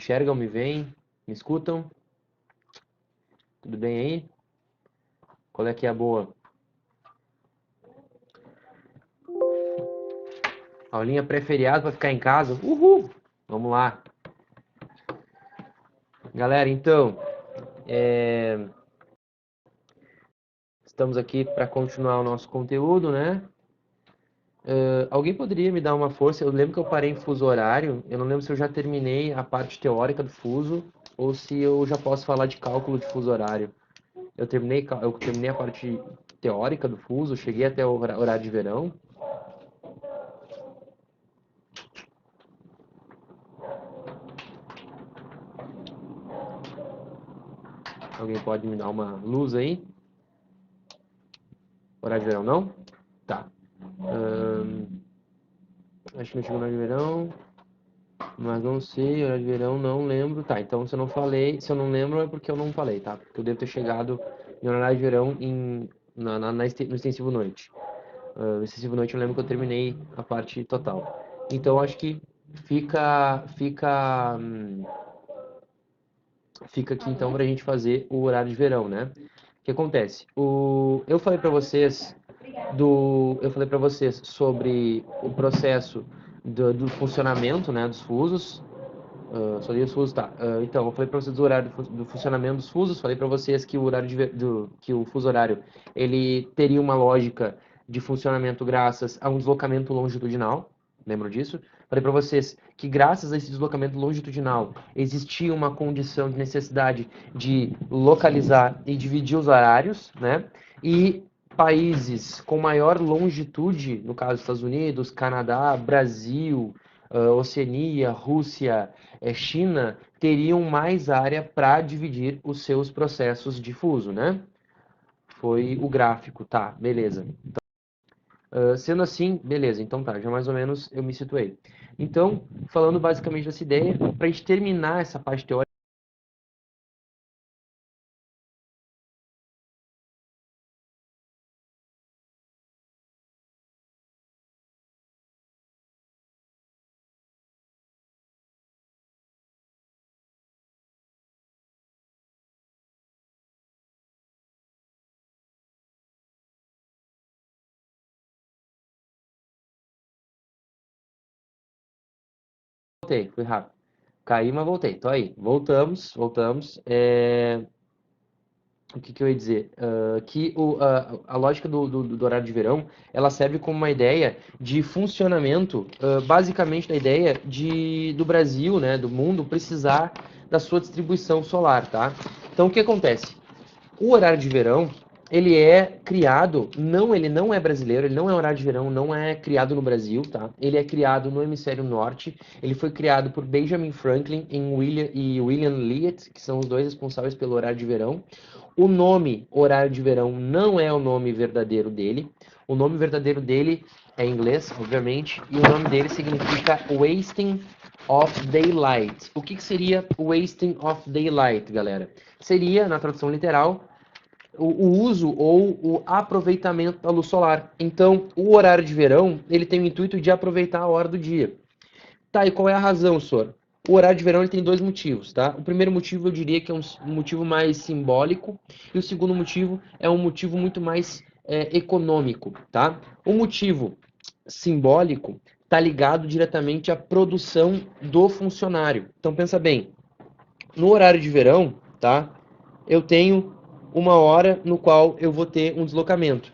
enxergam, me veem, me escutam? Tudo bem aí? Qual é que é a boa? Aulinha pré-feriado para ficar em casa? Uhul! Vamos lá. Galera, então, estamos aqui para continuar o nosso conteúdo, né? Alguém poderia me dar uma força? Eu lembro que eu parei em fuso horário. Eu não lembro se eu já terminei a parte teórica do fuso ou se eu já posso falar de cálculo de fuso horário. Eu terminei a parte teórica do fuso, cheguei até o horário de verão. Alguém pode me dar uma luz aí? Horário de verão, não? Tá. Acho que não chegou no horário de verão, mas não sei, horário de verão, não lembro. Tá, então se eu não falei, se eu não lembro é porque eu não falei, tá? Porque eu devo ter chegado no horário de verão no extensivo noite. No extensivo noite eu lembro que eu terminei a parte total. Então acho que fica aqui então pra gente fazer o horário de verão, né? O que acontece? Eu falei para vocês sobre o processo do funcionamento, né, dos fusos. Só li os fusos, tá. Então, eu falei para vocês do horário do funcionamento dos fusos. Falei para vocês que o horário que o fuso horário ele teria uma lógica de funcionamento graças a um deslocamento longitudinal. Lembram disso? Falei para vocês que graças a esse deslocamento longitudinal existia uma condição de necessidade de localizar e dividir os horários, né? E países com maior longitude, no caso Estados Unidos, Canadá, Brasil, Oceania, Rússia, China, teriam mais área para dividir os seus processos de fuso, né? Foi o gráfico, tá, beleza. Sendo assim, beleza, então tá, já mais ou menos eu me situei. Então, falando basicamente dessa ideia, para a gente terminar essa parte teórica, voltei, fui rápido. Caí, mas voltei, tô aí. Voltamos. O que eu ia dizer? Que a lógica do horário de verão, ela serve como uma ideia de funcionamento, basicamente da ideia do Brasil, né, do mundo, precisar da sua distribuição solar, tá? Então, o que acontece? O horário de verão, ele é criado, ele não é brasileiro, ele não é horário de verão, não é criado no Brasil, tá? Ele é criado no hemisfério norte, ele foi criado por Benjamin Franklin e William Liet, que são os dois responsáveis pelo horário de verão. O nome horário de verão não é o nome verdadeiro dele. O nome verdadeiro dele é em inglês, obviamente, e o nome dele significa Wasting of Daylight. O que seria Wasting of Daylight, galera? Seria, na tradução literal, o uso ou o aproveitamento da luz solar. Então, o horário de verão, ele tem o intuito de aproveitar a hora do dia. Tá, e qual é a razão, senhor? O horário de verão ele tem dois motivos, tá? O primeiro motivo eu diria que é um motivo mais simbólico e o segundo motivo é um motivo muito mais econômico, tá? O motivo simbólico está ligado diretamente à produção do funcionário. Então pensa bem, no horário de verão, tá? Eu tenho uma hora no qual eu vou ter um deslocamento.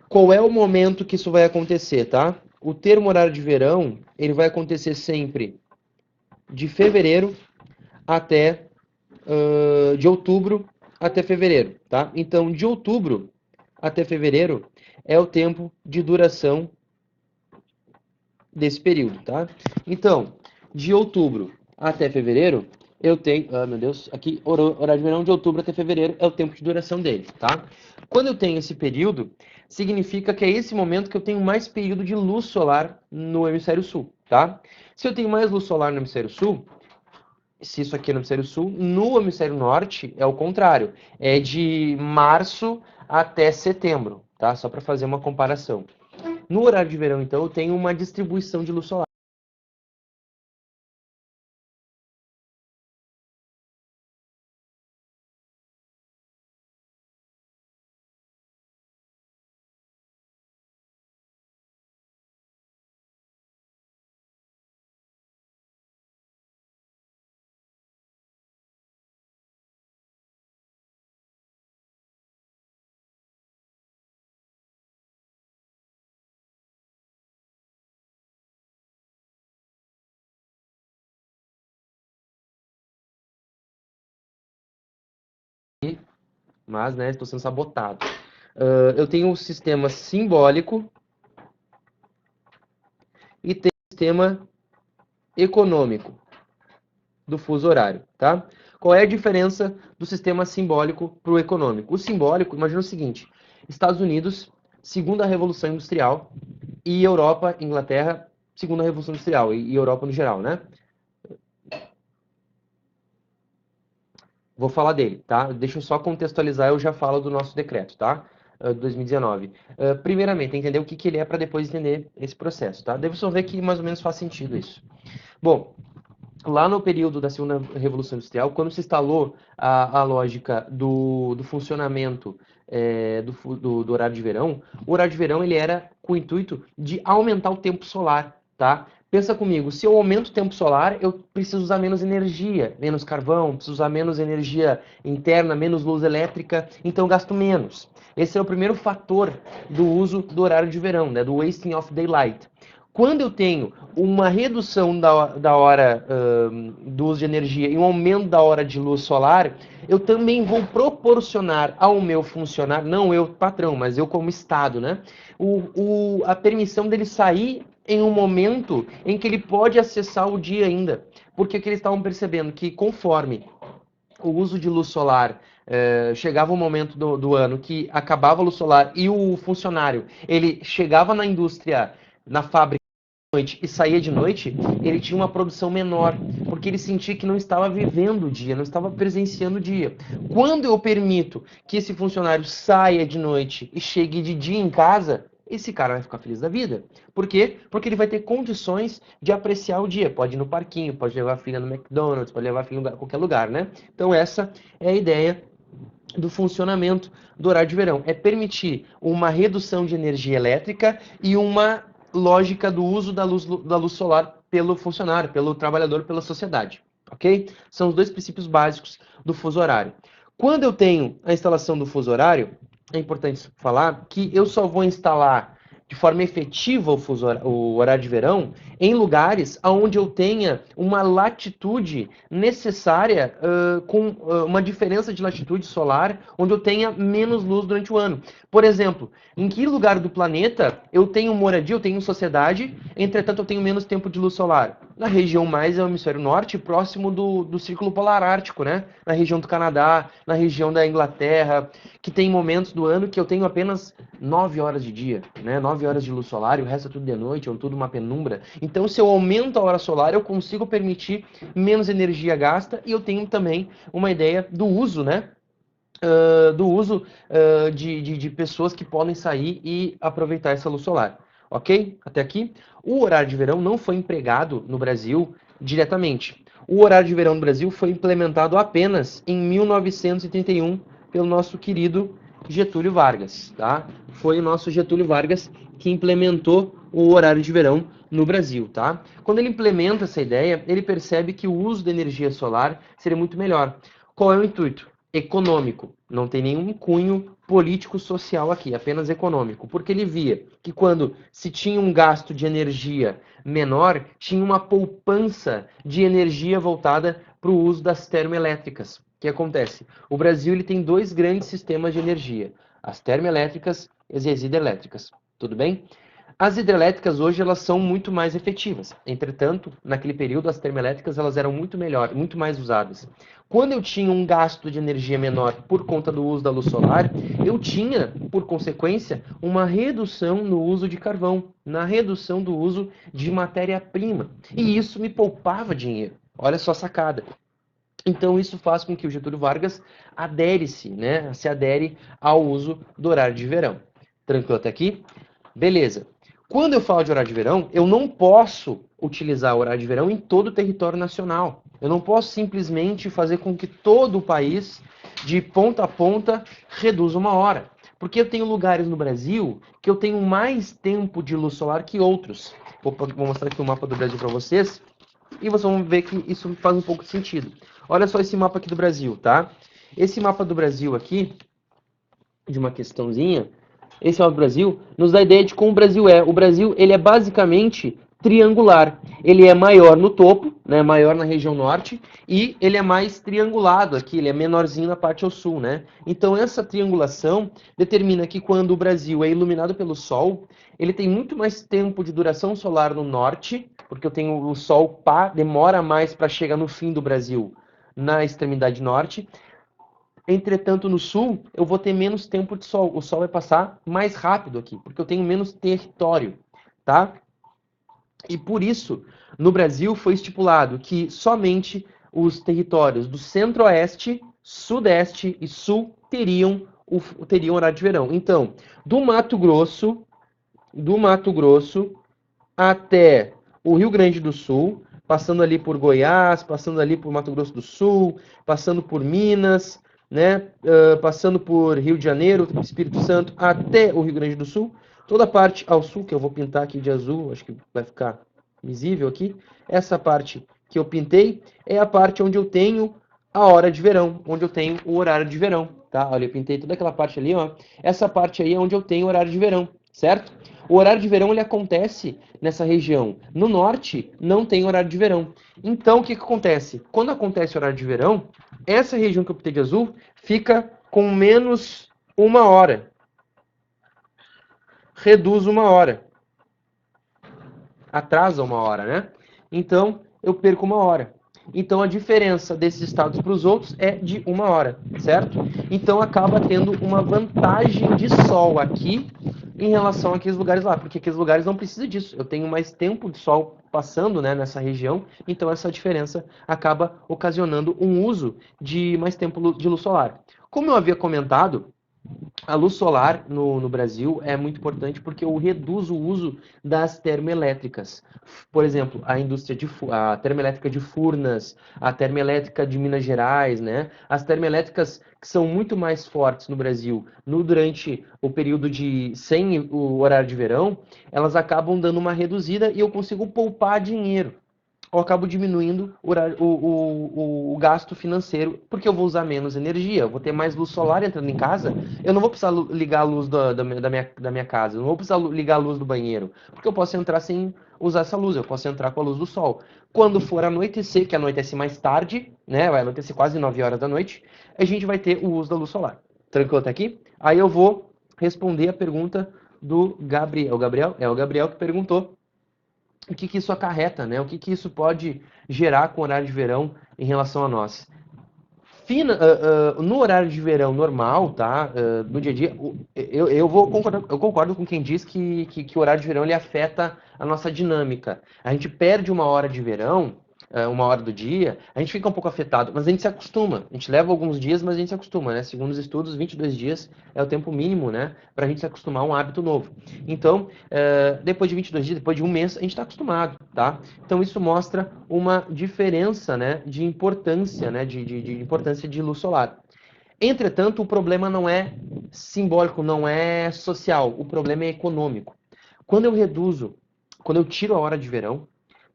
Qual é o momento que isso vai acontecer, tá? O termo horário de verão, ele vai acontecer sempre de fevereiro até de outubro até fevereiro, tá? Então, de outubro até fevereiro é o tempo de duração desse período, tá? Então, de outubro até fevereiro, eu tenho, meu Deus, aqui, horário de verão de outubro até fevereiro é o tempo de duração dele, tá? Quando eu tenho esse período, significa que é esse momento que eu tenho mais período de luz solar no hemisfério sul, tá? Se eu tenho mais luz solar no hemisfério sul, se isso aqui é no hemisfério sul, no hemisfério norte é o contrário, é de março até setembro, tá? Só para fazer uma comparação. No horário de verão, então, eu tenho uma distribuição de luz solar. mas, né, estou sendo sabotado. Eu tenho um sistema simbólico e tenho um sistema econômico do fuso horário, tá? Qual é a diferença do sistema simbólico para o econômico? O simbólico, imagina o seguinte, Estados Unidos, segunda Revolução Industrial, e Europa, Inglaterra, segunda Revolução Industrial, e Europa no geral, né? Vou falar dele, tá? Deixa eu só contextualizar, eu já falo do nosso decreto, tá? 2019. Primeiramente, entender o que ele é para depois entender esse processo, tá? Deve só ver que mais ou menos faz sentido isso. Bom, lá no período da Segunda Revolução Industrial, quando se instalou a lógica do funcionamento do horário de verão, o horário de verão ele era com o intuito de aumentar o tempo solar, tá? Pensa comigo, se eu aumento o tempo solar, eu preciso usar menos energia, menos carvão, preciso usar menos energia interna, menos luz elétrica, então eu gasto menos. Esse é o primeiro fator do uso do horário de verão, né, do wasting of daylight. Quando eu tenho uma redução da hora do uso de energia e um aumento da hora de luz solar, eu também vou proporcionar ao meu funcionário, não eu patrão, mas eu como Estado, né, a permissão dele sair em um momento em que ele pode acessar o dia ainda. Porque que eles estavam percebendo que conforme o uso de luz solar chegava um momento do ano que acabava a luz solar e o funcionário ele chegava na indústria, na fábrica, noite e saía de noite, ele tinha uma produção menor, porque ele sentia que não estava vivendo o dia, não estava presenciando o dia. Quando eu permito que esse funcionário saia de noite e chegue de dia em casa, esse cara vai ficar feliz da vida. Por quê? Porque ele vai ter condições de apreciar o dia. Pode ir no parquinho, pode levar a filha no McDonald's, pode levar a filha em qualquer lugar, né? Então essa é a ideia do funcionamento do horário de verão. É permitir uma redução de energia elétrica e uma lógica do uso da luz solar pelo funcionário, pelo trabalhador, pela sociedade, ok? São os dois princípios básicos do fuso horário. Quando eu tenho a instalação do fuso horário, é importante falar que eu só vou instalar de forma efetiva o horário de verão em lugares onde eu tenha uma latitude necessária com uma diferença de latitude solar, onde eu tenha menos luz durante o ano. Por exemplo, em que lugar do planeta eu tenho moradia, eu tenho sociedade, entretanto eu tenho menos tempo de luz solar? Na região mais ao hemisfério norte, próximo do Círculo Polar Ártico, né? Na região do Canadá, na região da Inglaterra, que tem momentos do ano que eu tenho apenas 9 horas de dia, né? 9 horas de luz solar e o resto é tudo de noite, ou tudo uma penumbra. Então, se eu aumento a hora solar, eu consigo permitir menos energia gasta e eu tenho também uma ideia do uso, né? De pessoas que podem sair e aproveitar essa luz solar. Ok? Até aqui. O horário de verão não foi empregado no Brasil diretamente. O horário de verão no Brasil foi implementado apenas em 1931 pelo nosso querido Getúlio Vargas, tá? Foi o nosso Getúlio Vargas que implementou o horário de verão no Brasil, tá? Quando ele implementa essa ideia, ele percebe que o uso da energia solar seria muito melhor. Qual é o intuito? Econômico. Não tem nenhum cunho político-social aqui, apenas econômico. Porque ele via que quando se tinha um gasto de energia menor, tinha uma poupança de energia voltada para o uso das termoelétricas. O que acontece? O Brasil ele tem dois grandes sistemas de energia, as termoelétricas e as hidrelétricas. Tudo bem? As hidrelétricas hoje elas são muito mais efetivas. Entretanto, naquele período as termoelétricas elas eram muito melhor, muito mais usadas. Quando eu tinha um gasto de energia menor por conta do uso da luz solar, eu tinha, por consequência, uma redução no uso de carvão, na redução do uso de matéria-prima. E isso me poupava dinheiro. Olha só a sacada. Então isso faz com que o Getúlio Vargas se adere ao uso do horário de verão. Tranquilo até aqui? Beleza. Quando eu falo de horário de verão, eu não posso utilizar o horário de verão em todo o território nacional. Eu não posso simplesmente fazer com que todo o país, de ponta a ponta, reduza uma hora. Porque eu tenho lugares no Brasil que eu tenho mais tempo de luz solar que outros. Vou mostrar aqui o mapa do Brasil para vocês e vocês vão ver que isso faz um pouco de sentido. Olha só esse mapa aqui do Brasil, tá? Esse mapa do Brasil aqui, de uma questãozinha, esse mapa do Brasil nos dá a ideia de como o Brasil é. O Brasil, ele é basicamente triangular. Ele é maior no topo, né, maior na região norte, e ele é mais triangulado aqui, ele é menorzinho na parte ao sul, né? Então essa triangulação determina que quando o Brasil é iluminado pelo Sol, ele tem muito mais tempo de duração solar no norte, porque eu tenho o Sol demora mais para chegar no fim do Brasil na extremidade norte. Entretanto, no sul, eu vou ter menos tempo de sol. O sol vai passar mais rápido aqui, porque eu tenho menos território, tá? E por isso, no Brasil foi estipulado que somente os territórios do centro-oeste, sudeste e sul teriam horário de verão. Então, do Mato Grosso até o Rio Grande do Sul, passando ali por Goiás, passando ali por Mato Grosso do Sul, passando por Minas, né, passando por Rio de Janeiro, Espírito Santo, até o Rio Grande do Sul, toda a parte ao sul, que eu vou pintar aqui de azul, acho que vai ficar visível aqui, essa parte que eu pintei é a parte onde eu tenho a hora de verão, onde eu tenho o horário de verão, tá? Olha, eu pintei toda aquela parte ali, ó. Essa parte aí é onde eu tenho o horário de verão, certo? O horário de verão ele acontece nessa região. No norte não tem horário de verão. Então o que acontece? Quando acontece o horário de verão, essa região que eu pintei de azul fica com menos 1 hora. Reduz 1 hora. Atrasa 1 hora, né? Então eu perco 1 hora. Então a diferença desses estados para os outros é de 1 hora, certo? Então acaba tendo uma vantagem de sol aqui em relação àqueles lugares lá, porque aqueles lugares não precisam disso. Eu tenho mais tempo de sol passando, né, nessa região, então essa diferença acaba ocasionando um uso de mais tempo de luz solar. Como eu havia comentado, a luz solar no Brasil é muito importante porque reduz o uso das termoelétricas. Por exemplo, a termoelétrica de Furnas, a termoelétrica de Minas Gerais, né? As termoelétricas que são muito mais fortes no Brasil durante o período sem o horário de verão, elas acabam dando uma reduzida e eu consigo poupar dinheiro. Eu acabo diminuindo o gasto financeiro, porque eu vou usar menos energia, eu vou ter mais luz solar entrando em casa, eu não vou precisar ligar a luz da minha casa, eu não vou precisar ligar a luz do banheiro, porque eu posso entrar sem usar essa luz, eu posso entrar com a luz do sol. Quando for anoitecer, que anoitece mais tarde, né, vai anoitecer quase 9 horas da noite, a gente vai ter o uso da luz solar. Tranquilo até aqui? Aí eu vou responder a pergunta do Gabriel. O Gabriel que perguntou o que isso acarreta, né? O que isso pode gerar com o horário de verão em relação a nós. No horário de verão normal, tá? No dia a dia, eu concordo com quem diz que o horário de verão ele afeta a nossa dinâmica. A gente perde 1 hora de verão, 1 hora do dia, a gente fica um pouco afetado, mas a gente se acostuma. A gente leva alguns dias, mas a gente se acostuma, né? Segundo os estudos, 22 dias é o tempo mínimo, né? Para a gente se acostumar a um hábito novo. Então, depois de 22 dias, depois de um mês, a gente está acostumado, tá? Então, isso mostra uma diferença, né, de importância, né, de importância de luz solar. Entretanto, o problema não é simbólico, não é social, o problema é econômico. Quando eu reduzo, quando eu tiro a hora de verão,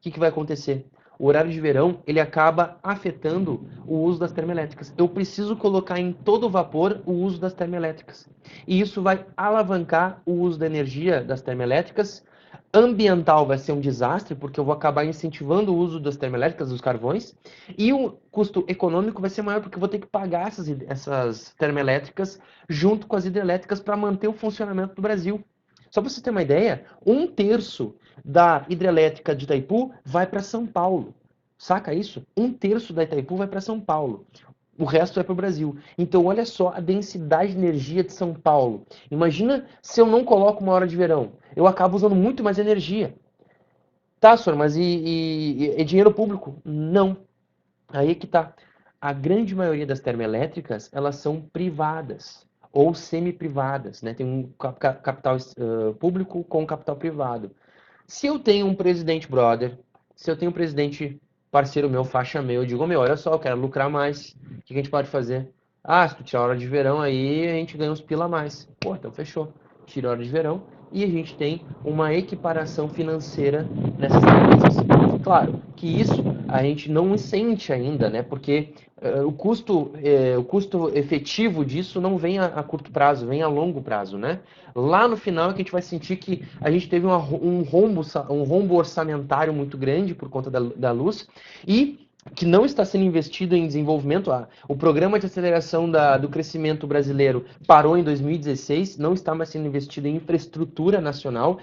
o que vai acontecer? O horário de verão, ele acaba afetando o uso das termoelétricas. Eu preciso colocar em todo vapor o uso das termoelétricas. E isso vai alavancar o uso da energia das termoelétricas. Ambiental vai ser um desastre, porque eu vou acabar incentivando o uso das termoelétricas, dos carvões. E o custo econômico vai ser maior, porque eu vou ter que pagar essas termoelétricas junto com as hidrelétricas para manter o funcionamento do Brasil. Só para você ter uma ideia, 1/3 da hidrelétrica de Itaipu vai para São Paulo. Saca isso? 1/3 da Itaipu vai para São Paulo. O resto é para o Brasil. Então, olha só a densidade de energia de São Paulo. Imagina se eu não coloco 1 hora de verão. Eu acabo usando muito mais energia. Tá, senhor, mas é dinheiro público? Não. Aí é que tá. A grande maioria das termoelétricas, elas são privadas ou semi-privadas, né? Tem um capital público com capital privado. Se eu tenho um presidente brother, se eu tenho um presidente parceiro meu, faixa meu, eu digo, meu, olha só, eu quero lucrar mais. O que a gente pode fazer? Ah, se tu tirar a hora de verão aí, a gente ganha uns pila a mais. Pô, então fechou. Tira a hora de verão e a gente tem uma equiparação financeira nessas empresas. Claro que isso a gente não sente ainda, né? Porque o custo efetivo disso não vem a curto prazo, vem a longo prazo, né? Lá no final é que a gente vai sentir que a gente teve um rombo orçamentário muito grande por conta da luz e que não está sendo investido em desenvolvimento. O programa de aceleração do crescimento brasileiro parou em 2016, não está mais sendo investido em infraestrutura nacional.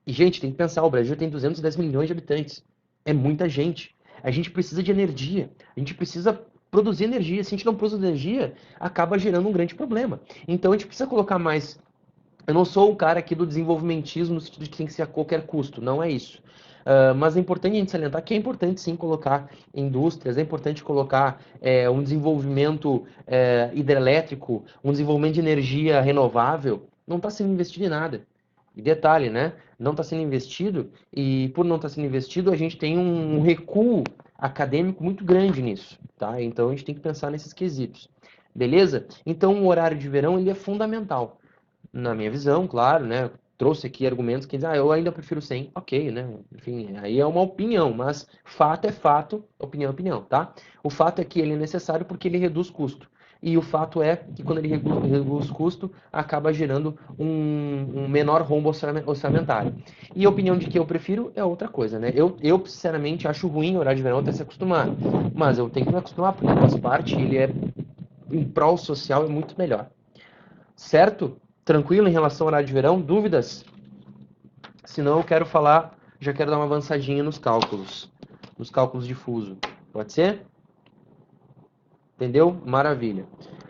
E, gente, tem que pensar, o Brasil tem 210 milhões de habitantes. É muita gente. A gente precisa de energia. A gente precisa produzir energia. Se a gente não produz energia, acaba gerando um grande problema. Então, a gente precisa colocar mais. Eu não sou o cara aqui do desenvolvimentismo no sentido de que tem que ser a qualquer custo. Não é isso. Mas é importante a gente salientar que é importante sim colocar indústrias, é importante colocar um desenvolvimento hidrelétrico, um desenvolvimento de energia renovável. Não está sendo investido em nada. E detalhe, né? Não está sendo investido, e por não estar sendo investido, a gente tem um recuo acadêmico muito grande nisso, tá? Então a gente tem que pensar nesses quesitos. Beleza? Então o horário de verão ele é fundamental. Na minha visão, claro, né? Trouxe aqui argumentos que dizem, eu ainda prefiro sem. Ok, né? Enfim, aí é uma opinião, mas fato é fato, opinião é opinião, tá? O fato é que ele é necessário porque ele reduz custo. E o fato é que quando ele reduz custo, acaba gerando um menor rombo orçamentário. E a opinião de que eu prefiro é outra coisa, né? Eu sinceramente, acho ruim o horário de verão até se acostumar. Mas eu tenho que me acostumar, porque faz parte, ele é, em prol social, é muito melhor. Certo? Tranquilo em relação ao horário de verão? Dúvidas? Senão eu quero falar, já quero dar uma avançadinha nos cálculos de fuso. Pode ser? Entendeu? Maravilha.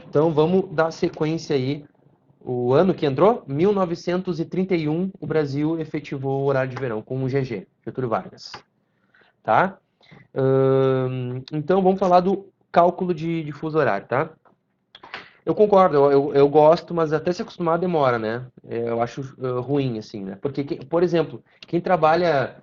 Então vamos dar sequência aí. O ano que entrou, 1931, o Brasil efetivou o horário de verão com o GG, Getúlio Vargas. Tá? Então vamos falar do cálculo de fuso horário, tá? Eu concordo, eu gosto, mas até se acostumar demora, né? Eu acho ruim, assim, né? Porque, por exemplo, quem trabalha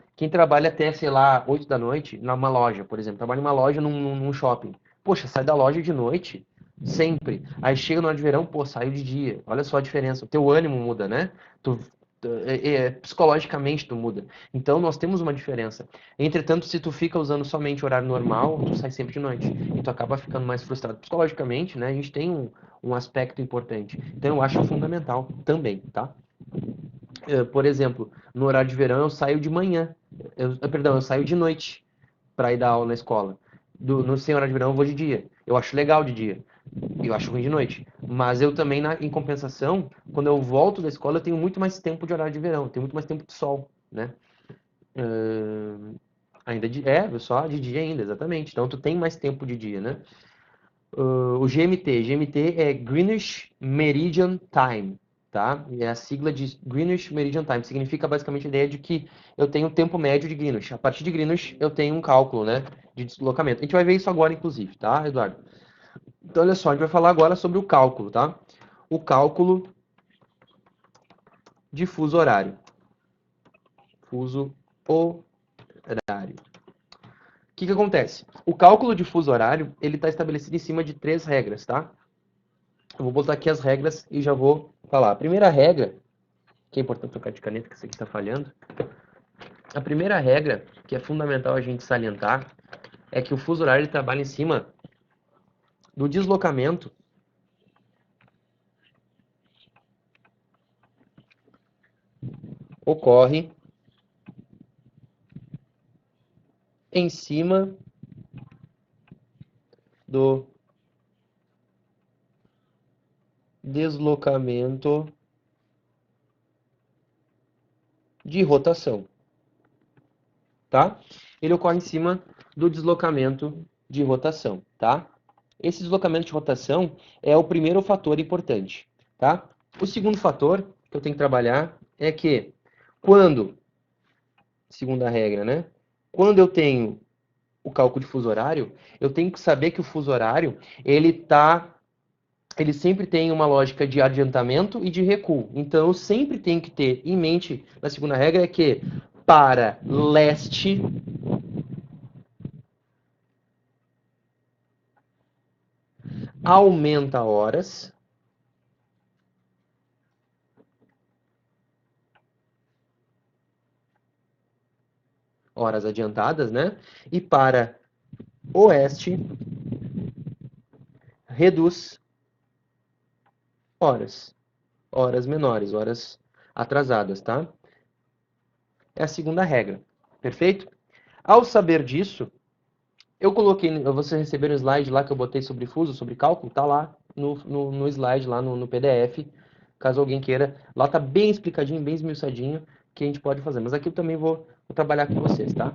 até, sei lá, 8 da noite, numa loja, por exemplo, trabalha em uma loja num shopping. Poxa, sai da loja de noite, sempre. Aí chega no hora de verão, pô, saiu de dia. Olha só a diferença. O teu ânimo muda, né? Tu, psicologicamente tu muda. Então nós temos uma diferença. Entretanto, se tu fica usando somente o horário normal, tu sai sempre de noite. E tu acaba ficando mais frustrado psicologicamente, né? A gente tem um aspecto importante. Então eu acho fundamental também, tá? Por exemplo, no horário de verão eu saio de manhã, perdão, eu saio de noite para ir dar aula na escola. No sem horário de verão eu vou de dia. Eu acho legal de dia. Eu acho ruim de noite. Mas eu também, em compensação, quando eu volto da escola, eu tenho muito mais tempo de horário de verão, tenho muito mais tempo de sol, né? Ainda só de dia ainda, exatamente. Então tu tem mais tempo de dia, né? O GMT é Greenwich Meridian Time, tá? É a sigla de Greenwich Meridian Time. Significa basicamente a ideia de que eu tenho o tempo médio de Greenwich. A partir de Greenwich eu tenho um cálculo, né, de deslocamento. A gente vai ver isso agora, inclusive, tá, Eduardo? Então, olha só, a gente vai falar agora sobre o cálculo, tá? O cálculo de fuso horário. Fuso horário. O que acontece? O cálculo de fuso horário, ele está estabelecido em cima de 3 regras, tá? Eu vou botar aqui as regras e já vou falar. A primeira regra, que é importante trocar de caneta, que isso aqui está falhando. A primeira regra, que é fundamental a gente salientar, é que o fuso horário ele trabalha em cima do deslocamento ocorre em cima do deslocamento de rotação, tá? Ele ocorre em cima do deslocamento de rotação, tá? Esse deslocamento de rotação é o primeiro fator importante, tá? O segundo fator que eu tenho que trabalhar é que quando, segunda regra, né? Quando eu tenho o cálculo de fuso horário, eu tenho que saber que o fuso horário, ele sempre tem uma lógica de adiantamento e de recuo. Então, eu sempre tenho que ter em mente, na segunda regra, é que para leste, aumenta horas, horas adiantadas, né? E para oeste, reduz horas. Horas menores, horas atrasadas, tá? É a segunda regra, perfeito? Ao saber disso, eu coloquei, vocês receberam um slide lá que eu botei sobre fuso, sobre cálculo, tá lá no slide, lá no PDF, caso alguém queira. Lá tá bem explicadinho, bem esmiuçadinho, que a gente pode fazer. Mas aqui eu também vou trabalhar com vocês, tá?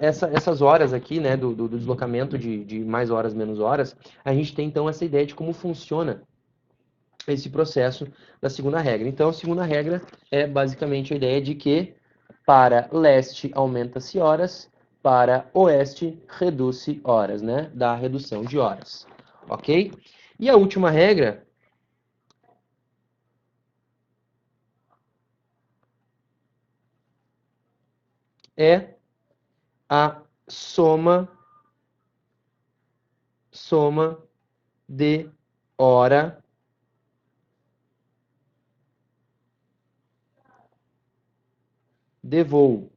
Essas horas aqui, né, do deslocamento de mais horas, menos horas, a gente tem então essa ideia de como funciona esse processo da segunda regra. Então, a segunda regra é basicamente a ideia de que para leste aumenta-se horas, para oeste reduz-se horas, né? Da redução de horas, ok? E a última regra é a soma de hora de voo.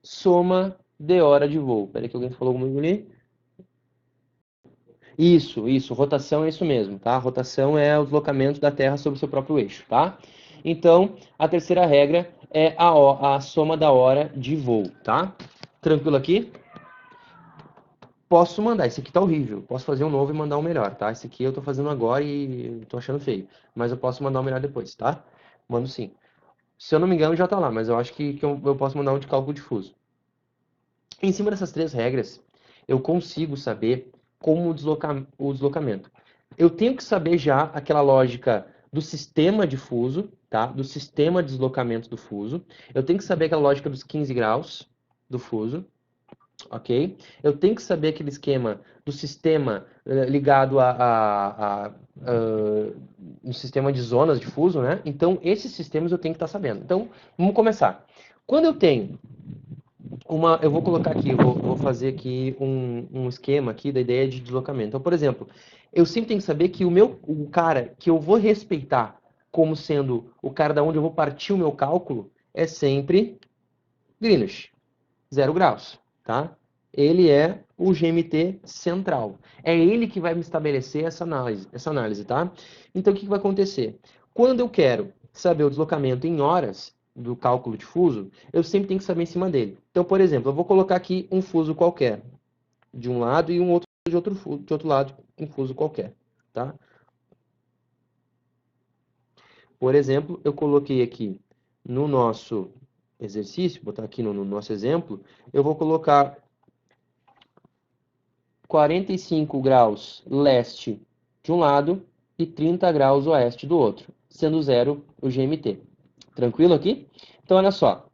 Soma de hora de voo. Espera que alguém falou comigo ali. Isso, rotação é isso mesmo, tá? Rotação é o deslocamento da Terra sobre o seu próprio eixo, tá? Então, a terceira regra é a soma da hora de voo, tá? Tranquilo aqui? Posso mandar, esse aqui tá horrível. Posso fazer um novo e mandar um melhor, tá? Esse aqui eu tô fazendo agora e tô achando feio. Mas eu posso mandar um melhor depois, tá? Mando sim. Se eu não me engano, já tá lá, mas eu acho que eu posso mandar um de cálculo difuso. Em cima dessas três regras, eu consigo saber como deslocar o deslocamento. Eu tenho que saber já aquela lógica do sistema difuso, tá? Do sistema de deslocamento do fuso. Eu tenho que saber aquela lógica dos 15 graus do fuso, ok? Eu tenho que saber aquele esquema do sistema ligado um sistema de zonas de fuso, né? Então, esses sistemas eu tenho que estar sabendo. Então, vamos começar. Quando eu tenho eu vou colocar aqui, vou fazer aqui um esquema aqui da ideia de deslocamento. Então, por exemplo, eu sempre tenho que saber que o cara que eu vou respeitar como sendo o cara da onde eu vou partir o meu cálculo é sempre Greenwich, 0 graus, tá? Ele é o GMT central. É ele que vai me estabelecer essa análise, tá? Então, o que vai acontecer? Quando eu quero saber o deslocamento em horas do cálculo de fuso, eu sempre tenho que saber em cima dele. Então, por exemplo, eu vou colocar aqui um fuso qualquer de um lado e um outro de outro lado, um fuso qualquer, tá? Por exemplo, eu coloquei aqui no nosso exercício, vou botar aqui no nosso exemplo, eu vou colocar 45 graus leste de um lado e 30 graus oeste do outro, sendo zero o GMT. Tranquilo aqui? Então, olha só.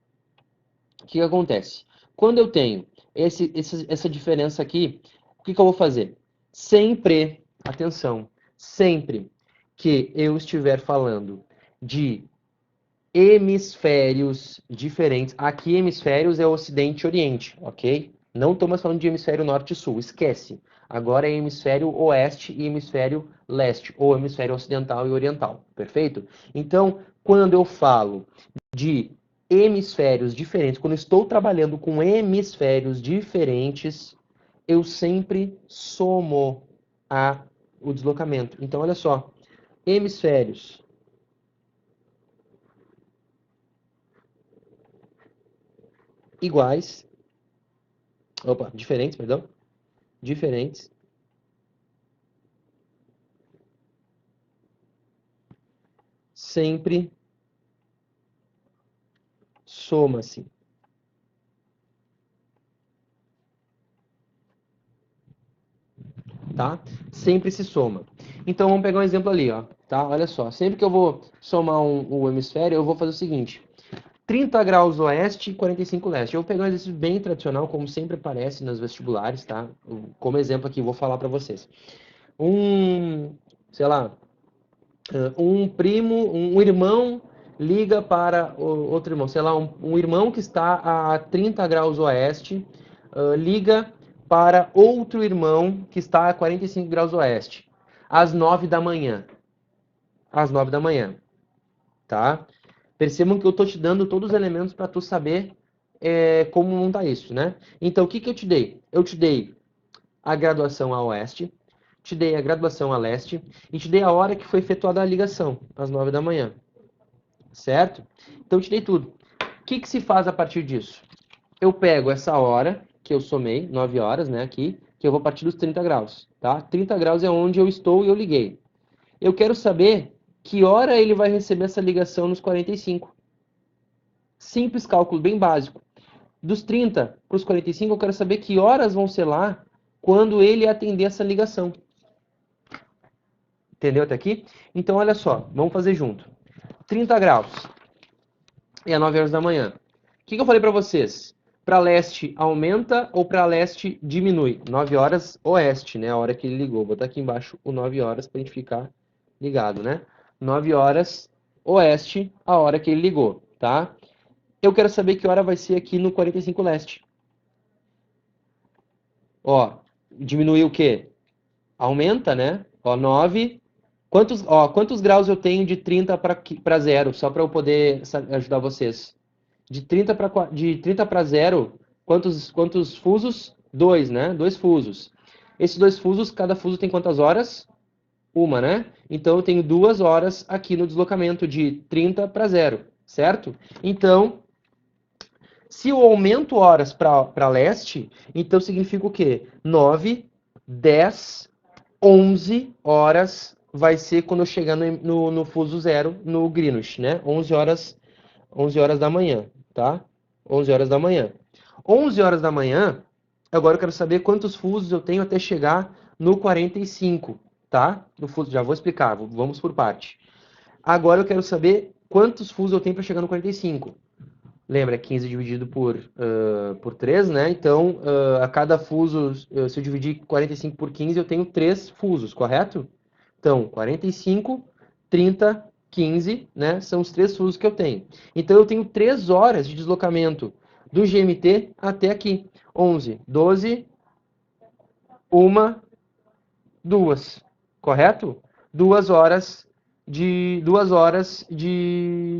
O que acontece? Quando eu tenho essa diferença aqui, o que eu vou fazer? Sempre, atenção, sempre que eu estiver falando de hemisférios diferentes. Aqui, hemisférios é Ocidente e Oriente, ok? Não estamos falando de hemisfério norte e sul, esquece. Agora é hemisfério oeste e hemisfério leste, ou hemisfério ocidental e oriental, perfeito? Então, quando eu falo de hemisférios diferentes, quando eu estou trabalhando com hemisférios diferentes, eu sempre somo o deslocamento. Então, olha só, hemisférios iguais, diferentes, perdão, diferentes, sempre soma-se, tá? Sempre se soma. Então vamos pegar um exemplo ali, ó, tá? Olha só, sempre que eu vou somar o hemisfério, eu vou fazer o seguinte: 30 graus oeste e 45 leste. Eu vou pegar um exercício bem tradicional, como sempre aparece nos vestibulares, tá? Como exemplo aqui, vou falar para vocês. Sei lá, um irmão liga para outro irmão, sei lá, um irmão que está a 30 graus oeste, liga para outro irmão que está a 45 graus oeste, às 9 da manhã. Às 9 da manhã, tá? Percebam que eu estou te dando todos os elementos para tu saber como montar isso, né? Então, o que que eu te dei? Eu te dei a graduação a oeste, te dei a graduação a leste e te dei a hora que foi efetuada a ligação, às 9 da manhã, certo? Então, eu te dei tudo. O que que se faz a partir disso? Eu pego essa hora que eu somei, 9 horas, né, aqui, que eu vou partir dos 30 graus, tá? 30 graus é onde eu estou e eu liguei. Eu quero saber que hora ele vai receber essa ligação nos 45. Simples cálculo, bem básico. Dos 30 para os 45, eu quero saber que horas vão ser lá quando ele atender essa ligação. Entendeu até aqui? Então, olha só, vamos fazer junto. 30 graus é 9 horas da manhã. O que eu falei para vocês? Para leste aumenta ou para leste diminui? 9 horas oeste, né? A hora que ele ligou. Vou botar aqui embaixo o 9 horas para a gente ficar ligado, né? 9 horas oeste, a hora que ele ligou, tá? Eu quero saber que hora vai ser aqui no 45 leste. Ó, diminuiu o quê? Aumenta, né? Ó, 9. Quantos graus eu tenho de 30 para zero? Só para eu poder ajudar vocês. De 30 para zero, quantos fusos? Dois, né? Dois fusos. Esses dois fusos, cada fuso tem quantas horas? Uma, né? Então eu tenho 2 horas aqui no deslocamento de 30 para zero, certo? Então, se eu aumento horas para leste, então significa o quê? 9, 10, 11 horas vai ser quando eu chegar no fuso zero, no Greenwich, né? 11 horas da manhã, tá? 11 horas da manhã. 11 horas da manhã, agora eu quero saber quantos fusos eu tenho até chegar no 45, tá? No fuso, já vou explicar, vamos por parte. Agora eu quero saber quantos fusos eu tenho para chegar no 45. Lembra, 15 dividido por 3, né? Então, a cada fuso, se eu dividir 45 por 15, eu tenho 3 fusos, correto? Então, 45, 30, 15, né? São os 3 fusos que eu tenho. Então, eu tenho 3 horas de deslocamento do GMT até aqui. 11, 12, 1, 2, correto? 2 horas de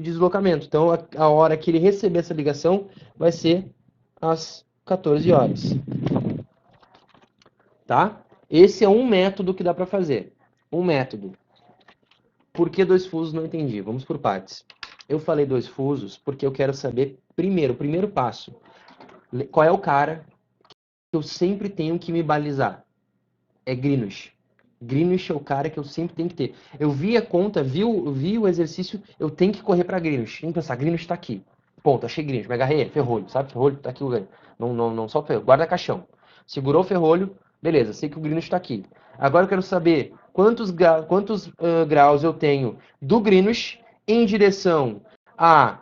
deslocamento. Então, a hora que ele receber essa ligação vai ser às 14 horas. Tá? Esse é um método que dá para fazer. Um método. Por que 2 fusos? Não entendi. Vamos por partes. Eu falei 2 fusos porque eu quero saber, primeiro, o primeiro passo. Qual é o cara que eu sempre tenho que me balizar? É Greenwich. Greenwich é o cara que eu sempre tenho que ter. Eu vi a conta, vi o exercício, eu tenho que correr para Greenwich. Tem que pensar, Greenwich está aqui. Ponto, achei Greenwich. Me agarrei, ferrolho, sabe? Ferrolho, tá aqui o ganho. Não só o ferrolho, guarda caixão. Segurou o ferrolho, beleza, sei que o Greenwich está aqui. Agora eu quero saber quantos graus eu tenho do Greenwich em direção a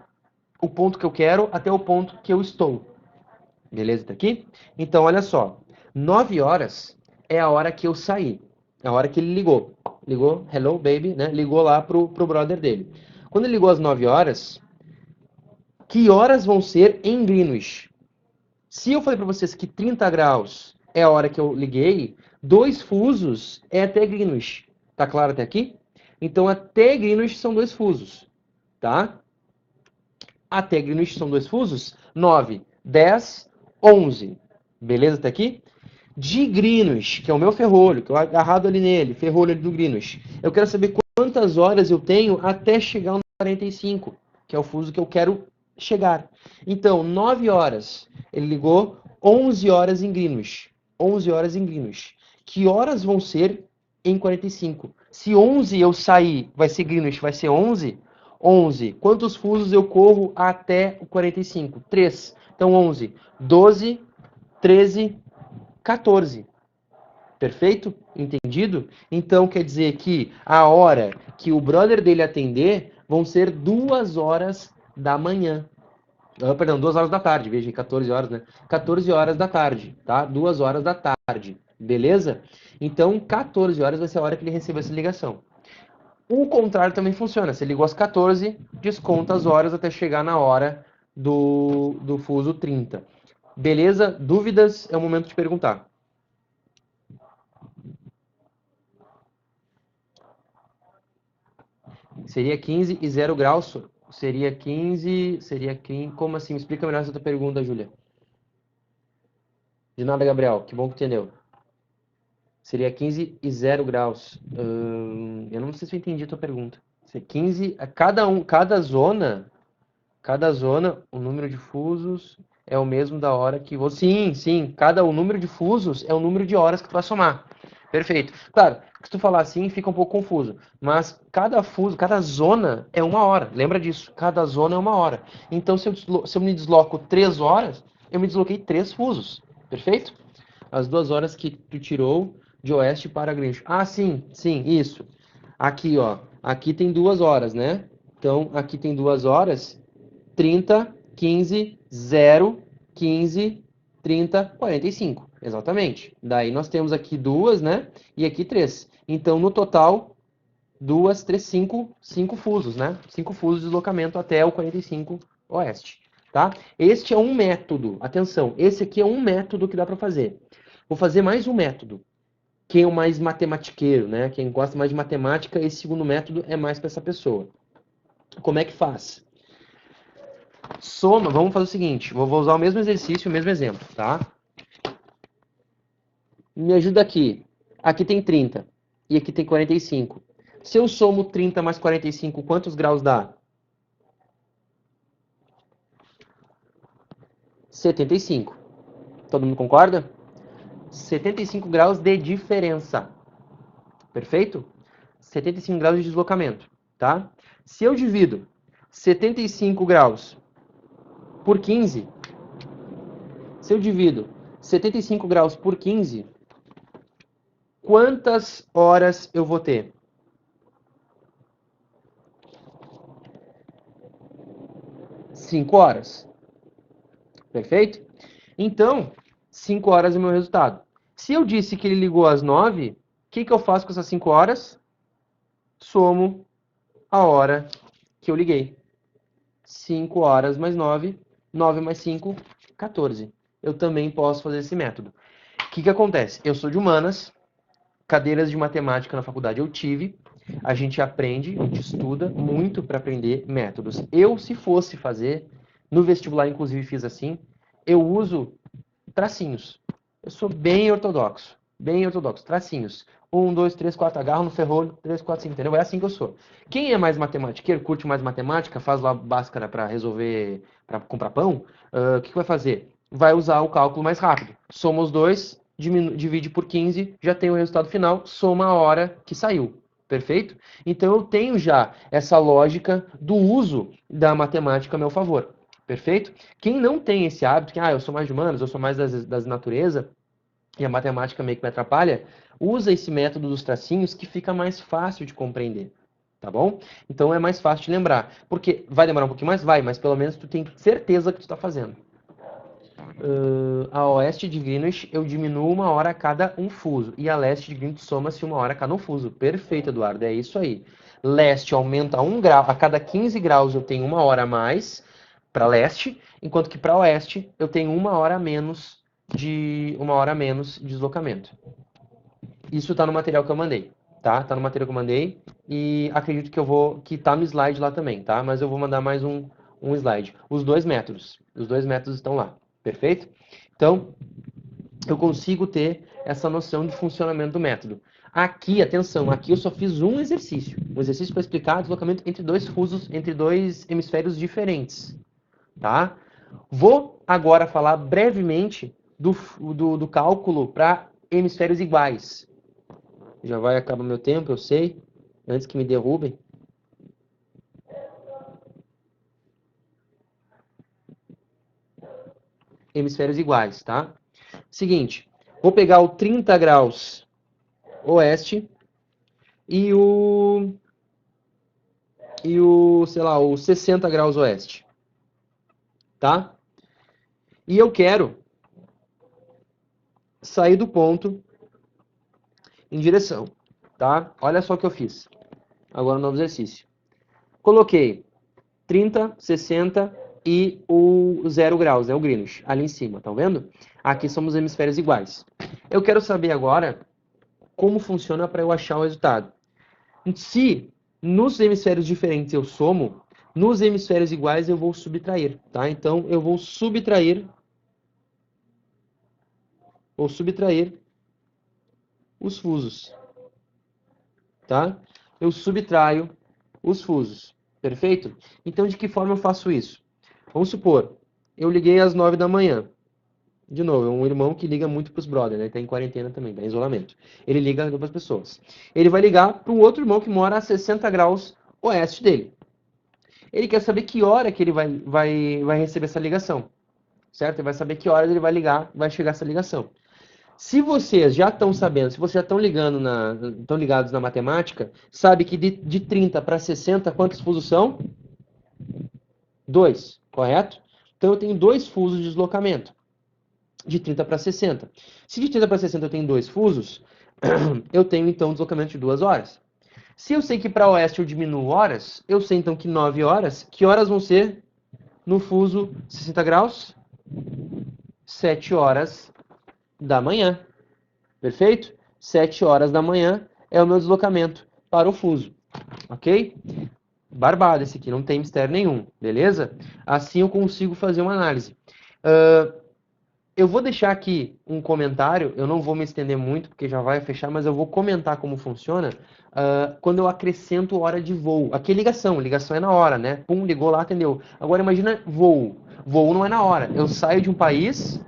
o ponto que eu quero até o ponto que eu estou. Beleza, tá aqui? Então, olha só. 9 horas é a hora que eu saí. É a hora que ele ligou. Ligou, hello baby, né? Ligou lá pro brother dele. Quando ele ligou às 9 horas, que horas vão ser em Greenwich? Se eu falei para vocês que 30 graus é a hora que eu liguei, 2 fusos é até Greenwich. Tá claro até aqui? Então, até Greenwich são 2 fusos, tá? Até Greenwich são 2 fusos, 9, 10, 11. Beleza até aqui? De Greenwich, que é o meu ferrolho, que eu agarrado ali nele, ferrolho ali do Greenwich. Eu quero saber quantas horas eu tenho até chegar no 45, que é o fuso que eu quero chegar. Então, 9 horas. Ele ligou 11 horas em Greenwich. 11 horas em Greenwich. Que horas vão ser em 45? Se 11 eu sair, vai ser Greenwich, vai ser 11? 11. Quantos fusos eu corro até o 45? 3. Então, 11, 12, 13, 14. Perfeito? Entendido? Então quer dizer que a hora que o brother dele atender vão ser 2 horas da manhã. Perdão, 2 horas da tarde. Veja, 14 horas, né? 14 horas da tarde, tá? 2 horas da tarde. Beleza? Então, 14 horas vai ser a hora que ele recebeu essa ligação. O contrário também funciona. Você ligou às 14, desconta as horas até chegar na hora do fuso 30. Beleza? Dúvidas? É o momento de perguntar. Seria 15 e 0 graus. Seria 15, como assim? Me explica melhor essa tua pergunta, Júlia. De nada, Gabriel, que bom que entendeu. Seria 15 e 0 graus. Eu não sei se eu entendi a tua pergunta. 15, cada zona, o número de fusos é o mesmo da hora que você. Sim, sim, o número de fusos é o número de horas que tu vai somar. Perfeito. Claro, se tu falar assim, fica um pouco confuso. Mas cada fuso, cada zona é uma hora. Lembra disso? Cada zona é uma hora. Então, se eu me desloco 3 horas, eu me desloquei 3 fusos. Perfeito? As 2 horas que tu tirou de oeste para Greenwich. Ah, sim, sim, isso. Aqui, ó. Aqui tem 2 horas, né? Então, aqui tem 2 horas. 30, 15, 0, 15, 30, 45. Exatamente. Daí nós temos aqui 2, né? E aqui 3. Então, no total, 2, 3, 5 fusos, né? 5 fusos de deslocamento até o 45 oeste. Tá? Este é um método. Atenção, esse aqui é um método que dá para fazer. Vou fazer mais um método. Quem é o mais matematiqueiro, né? Quem gosta mais de matemática, esse segundo método é mais para essa pessoa. Como é que faz? Soma, vamos fazer o seguinte, vou usar o mesmo exercício, o mesmo exemplo, tá? Me ajuda aqui. Aqui tem 30 e aqui tem 45. Se eu somo 30 mais 45, quantos graus dá? 75. Todo mundo concorda? 75 graus de diferença. Perfeito? 75 graus de deslocamento, tá? Se eu divido 75 graus por 15, se eu divido 75 graus por 15, quantas horas eu vou ter? 5 horas. Perfeito? Então, 5 horas é o meu resultado. Se eu disse que ele ligou às 9, o que eu faço com essas 5 horas? Somo a hora que eu liguei. 5 horas mais 9, 9 mais 5, 14. Eu também posso fazer esse método. O que acontece? Eu sou de humanas, cadeiras de matemática na faculdade eu tive, a gente aprende, a gente estuda muito para aprender métodos. Eu, se fosse fazer, no vestibular inclusive fiz assim, eu uso tracinhos. Eu sou bem ortodoxo, tracinhos. 1, 2, 3, 4, agarro no ferrolho, 3, 4, 5, entendeu? É assim que eu sou. Quem é mais matemático, curte mais matemática, faz lá Bhaskara para resolver, para comprar pão, o que vai fazer? Vai usar o cálculo mais rápido. Soma os dois, divide por 15, já tem o resultado final, soma a hora que saiu. Perfeito? Então eu tenho já essa lógica do uso da matemática a meu favor. Perfeito? Quem não tem esse hábito, que eu sou mais de humanos, eu sou mais das natureza, e a matemática meio que me atrapalha, usa esse método dos tracinhos que fica mais fácil de compreender. Tá bom? Então é mais fácil de lembrar. Porque vai demorar um pouquinho mais? Vai, mas pelo menos tu tem certeza que tu está fazendo. A oeste de Greenwich eu diminuo 1 hora a cada um fuso. E a leste de Greenwich soma-se 1 hora a cada um fuso. Perfeito, Eduardo. É isso aí. Leste aumenta 1 grau. A cada 15 graus eu tenho 1 hora a mais para leste, enquanto que para oeste eu tenho 1 hora a menos de deslocamento. Isso está no material que eu mandei, tá? Tá no material que eu mandei e acredito que tá no slide lá também, tá? Mas eu vou mandar mais um slide. Os dois métodos estão lá, perfeito? Então, eu consigo ter essa noção de funcionamento do método. Aqui, atenção, aqui eu só fiz um exercício para explicar o deslocamento entre dois fusos, entre dois hemisférios diferentes, tá? Vou agora falar brevemente do cálculo para hemisférios iguais. Já vai acabar meu tempo, eu sei, antes que me derrubem. Hemisférios iguais, tá? Seguinte, vou pegar o 30 graus oeste e sei lá, o 60 graus oeste, tá? E eu quero sair do ponto em direção, tá? Olha só o que eu fiz. Agora no novo exercício. Coloquei 30, 60 e o 0 graus, é o Greenwich, ali em cima, tá vendo? Aqui somos hemisférios iguais. Eu quero saber agora como funciona para eu achar o resultado. Se nos hemisférios diferentes eu somo, Nos hemisférios iguais eu vou subtrair, tá? Então eu vou subtrair os fusos, tá? Eu subtraio os fusos, perfeito? Então de que forma eu faço isso? Vamos supor, eu liguei às 9 da manhã. De novo, é um irmão que liga muito para os brothers, né? Tá em quarentena também, tá em isolamento. Ele liga para as pessoas. Ele vai ligar para um outro irmão que mora a 60 graus oeste dele. Ele quer saber que hora que ele vai receber essa ligação, certo? Ele vai saber que horas ele vai ligar, vai chegar essa ligação. Se vocês já estão sabendo, se vocês já estão ligados na matemática, sabe que de 30 para 60, quantos fusos são? 2, correto? Então eu tenho 2 fusos de deslocamento, de 30 para 60. Se de 30 para 60 eu tenho 2 fusos, eu tenho então um deslocamento de 2 horas. Se eu sei que para oeste eu diminuo horas, eu sei então que 9 horas, que horas vão ser no fuso 60 graus? 7 horas da manhã. Perfeito? 7 horas da manhã é o meu deslocamento para o fuso. Ok? Barbado esse aqui, não tem mistério nenhum. Beleza? Assim eu consigo fazer uma análise. Eu vou deixar aqui um comentário, eu não vou me estender muito, porque já vai fechar, mas eu vou comentar como funciona quando eu acrescento hora de voo. Aqui é ligação, ligação é na hora, né? Pum, ligou lá, atendeu. Agora imagina voo. Voo não é na hora. Eu saio de um país,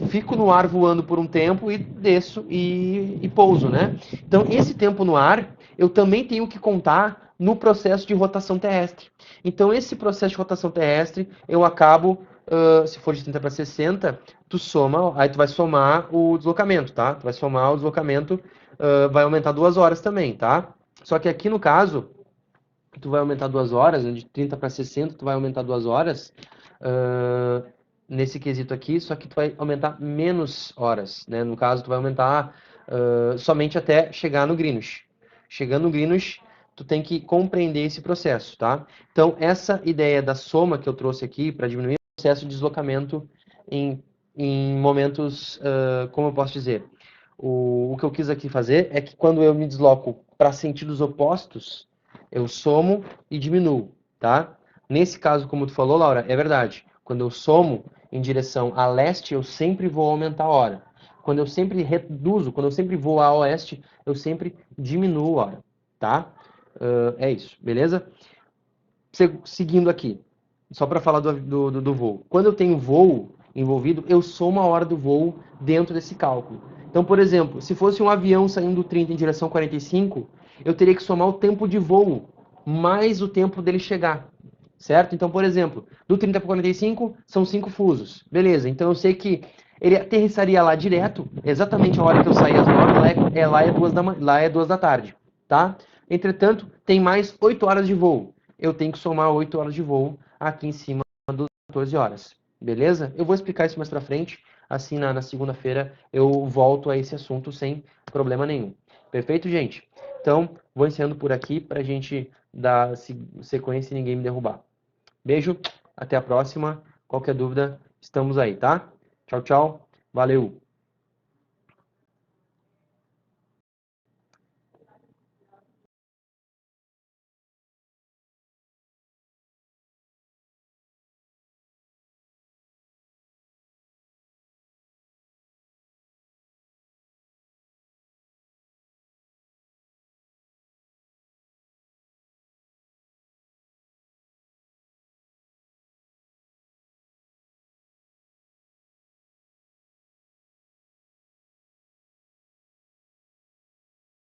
fico no ar voando por um tempo e desço e pouso, né? Então, esse tempo no ar, eu também tenho que contar no processo de rotação terrestre. Então, esse processo de rotação terrestre, eu acabo, se for de 30 para 60, tu soma, aí tu vai somar o deslocamento, tá? Tu vai somar o deslocamento, vai aumentar 2 horas também, tá? Só que aqui no caso, tu vai aumentar 2 horas, né, de 30 para 60, tu vai aumentar 2 horas, nesse quesito aqui, só que tu vai aumentar menos horas, né? No caso, tu vai aumentar somente até chegar no Greenwich. Chegando no Greenwich, tu tem que compreender esse processo, tá? Então, essa ideia da soma que eu trouxe aqui para diminuir o processo de deslocamento em momentos, como eu posso dizer, o que eu quis aqui fazer é que quando eu me desloco para sentidos opostos, eu somo e diminuo, tá? Nesse caso, como tu falou, Laura, é verdade. Quando eu somo em direção a leste, eu sempre vou aumentar a hora. Quando eu sempre reduzo, quando eu sempre vou a oeste, eu sempre diminuo a hora, tá? É isso, beleza? Seguindo aqui, só para falar do voo. Quando eu tenho voo envolvido, eu somo a hora do voo dentro desse cálculo. Então, por exemplo, se fosse um avião saindo 30 em direção 45, eu teria que somar o tempo de voo mais o tempo dele chegar, certo? Então, por exemplo, do 30 para 45 são 5 fusos. Beleza, então eu sei que ele aterrissaria lá direto, exatamente a hora que eu sair às 9, lá é 2 da tarde, tá? Entretanto, tem mais 8 horas de voo. Eu tenho que somar 8 horas de voo aqui em cima das 14 horas. Beleza? Eu vou explicar isso mais pra frente. Assim, na segunda-feira, eu volto a esse assunto sem problema nenhum. Perfeito, gente? Então, vou encerrando por aqui pra gente dar sequência e ninguém me derrubar. Beijo, até a próxima. Qualquer dúvida, estamos aí, tá? Tchau, tchau. Valeu!